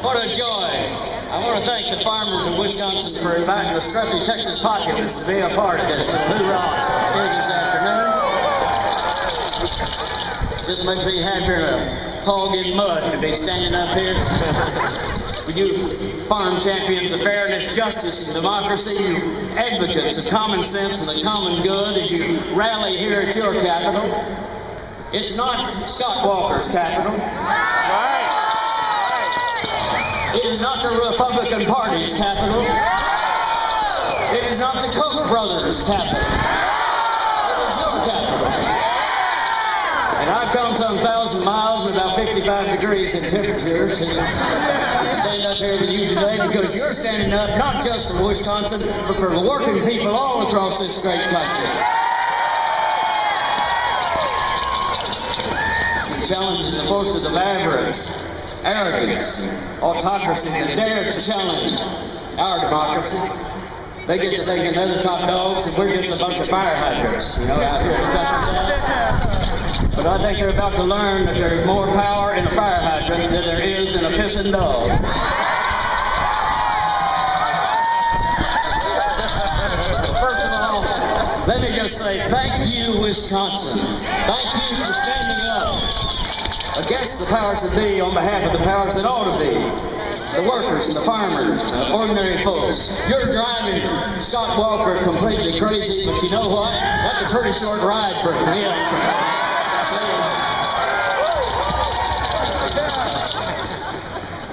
What a joy. I want to thank the farmers of Wisconsin for inviting the scruffy Texas populace to be a part of this little hoorah here this afternoon. Just makes me happier than a hog in mud to be standing up here. With you farm champions of fairness, justice, and democracy, you advocates of common sense and the common good as you rally here at your capital. It's not Scott Walker's capital. It is not the Republican Party's capital. It is not the Koch brothers' capital. It is your capital. And I've come some 1,000 miles with about 55 degrees in temperature to stand up here with you today because you're standing up not just for Wisconsin, but for the working people all across this great country. You challenge the forces of avarice, arrogance, autocracy that dare to challenge our democracy. They get to thinking they're the top dogs and we're just a bunch of fire hydrants, you know, out here in the countryside. But I think they're about to learn that there's more power in a fire hydrant than there is in a pissing dog. First of all, let me just say thank you, Wisconsin. Thank you for standing up against the powers that be on behalf of the powers that ought to be. The workers and the farmers, the ordinary folks. You're driving Scott Walker completely crazy, but you know what? That's a pretty short ride for him.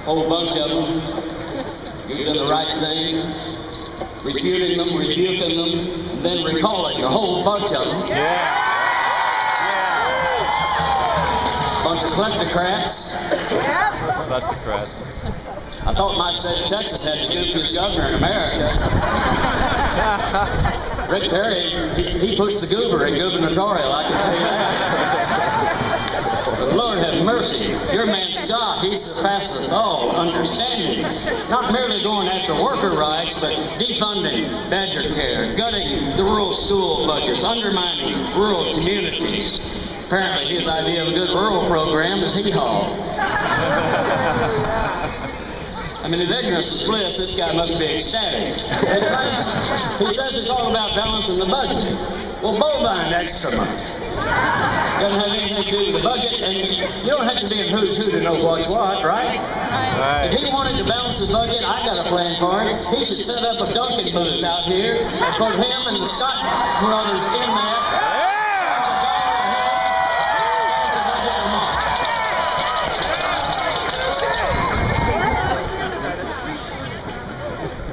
Whole bunch of them. You've done the right thing. Refuting them, rebuking them, and then recalling a whole bunch of them. Bunch of kleptocrats. Kleptocrats. I thought my state of Texas had the goofiest governor in America. Rick Perry, he pushed the goober in gubernatorial, I can tell you that. But Lord have mercy, your man Scott, he surpasses all understanding. Not merely going after worker rights, but defunding Badger Care, gutting the rural school budgets, undermining rural communities. Apparently his idea of a good rural program is hee-haw. I mean, if ignorance is bliss, this guy must be ecstatic. He says it's all about balancing the budget. Well, bovine excrement doesn't have anything to do with the budget, and you don't have to be in who's who to know what's what, right? If he wanted to balance the budget, I got a plan for him. He should set up a Dunkin' booth out here and put him and the Scott brothers in there.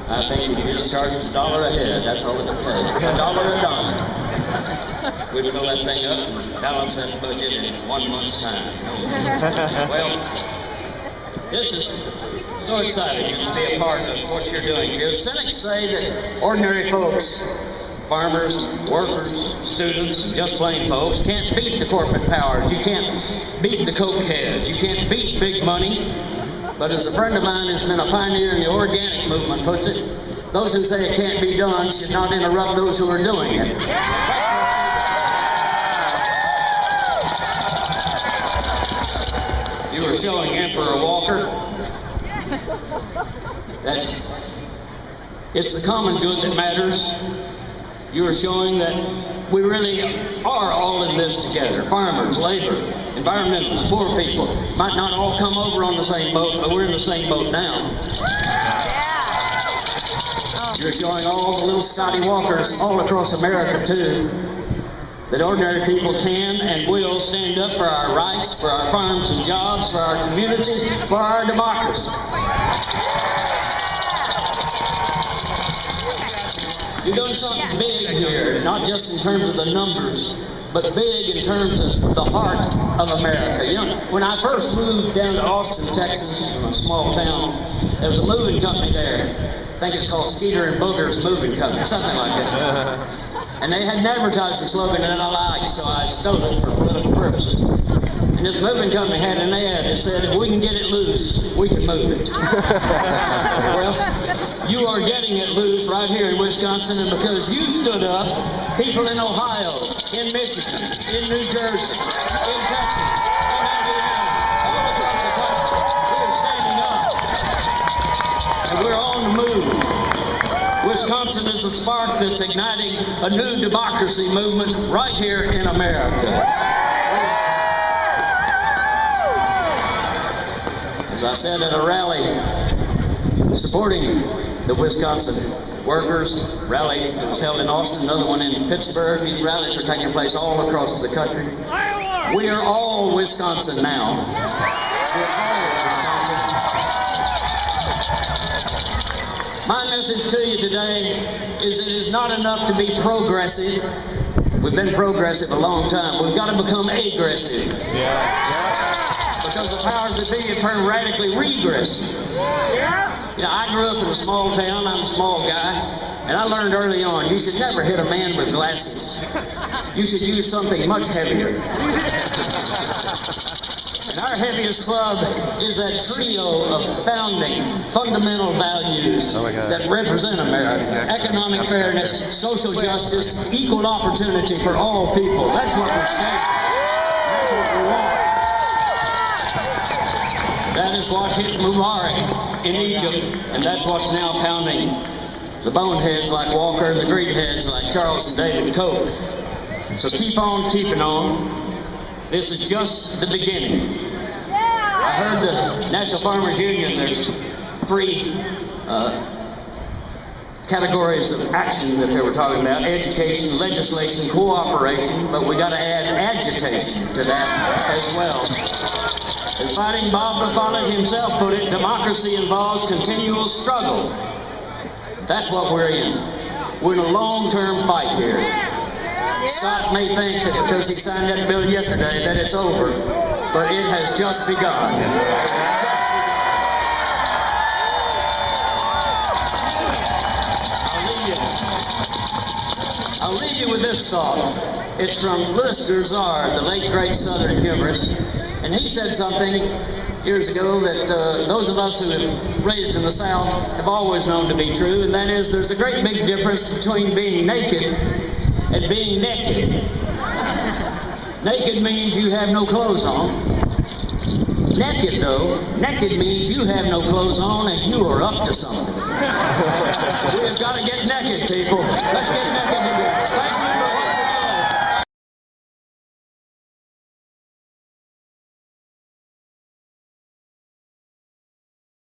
I think we just charged $1 a head. That's all it would take. $1 a dime. We'd fill that thing up and balance that budget in 1 month's time. Well, this is so exciting to be a part of what you're doing here. Cynics say that ordinary folks, farmers, workers, students, and just plain folks can't beat the corporate powers. You can't beat the cokeheads. You can't beat big money. But as a friend of mine who's been a pioneer in the organic movement puts it, those who say it can't be done should not interrupt those who are doing it. You are showing Emperor Walker that it's the common good that matters. You are showing that we really are all in this together. Farmers, labor, environmentalists, poor people. Might not all come over on the same boat, but we're in the same boat now. You're showing all the little Scotty Walkers all across America, too, that ordinary people can and will stand up for our rights, for our farms and jobs, for our communities, for our democracy. You've done something big here, not just in terms of the numbers, but big in terms of the heart of America. You know, when I first moved down to Austin, Texas, from a small town, there was a moving company there. I think it's called Skeeter and Booger's Moving Company, something like that. And they had an advertising slogan that I liked, so I stole it for political purposes. And this moving company had an ad that said, if we can get it loose, we can move it. Well, you are getting it loose right here in Wisconsin, and because you stood up, people in Ohio, in Michigan, in New Jersey, in Texas, in Indiana, all across the country, we are standing up the move. Wisconsin is the spark that's igniting a new democracy movement right here in America. As I said at a rally supporting the Wisconsin workers rally that was held in Austin, another one in Pittsburgh. These rallies are taking place all across the country. We are all Wisconsin now. We're all Wisconsin. My message to you today is it is not enough to be progressive. We've been progressive a long time. We've got to become aggressive. Because the powers that be have turned radically regressive. You know, I grew up in a small town. I'm a small guy. And I learned early on, you should never hit a man with glasses. You should use something much heavier. And our heaviest club is that trio of founding, fundamental values that represent America. Economic fairness, social justice, equal opportunity for all people. That's what we stand for. That's what we want. That is what hit Mubarak in Egypt, and that's what's now pounding the boneheads like Walker and the greenheads like Charles and David Koch. So keep on keeping on. This is just the beginning. I heard the National Farmers Union, there's 3 categories of action that they were talking about: education, legislation, cooperation, but we got to add agitation to that as well. As Fighting Bob Follett himself put it, democracy involves continual struggle. That's what we're in. We're in a long-term fight here. Scott may think that because he signed that bill yesterday that it's over, but it has just begun. I'll leave you with this thought. It's from Louis Garzard, the late great Southern humorist, and he said something years ago that those of us who have raised in the South have always known to be true, and that is there's a great big difference between being naked and being naked. Naked means you have no clothes on. Naked, though, naked means you have no clothes on and you are up to something. We've got to get naked, people. Let's get naked together. Thank you.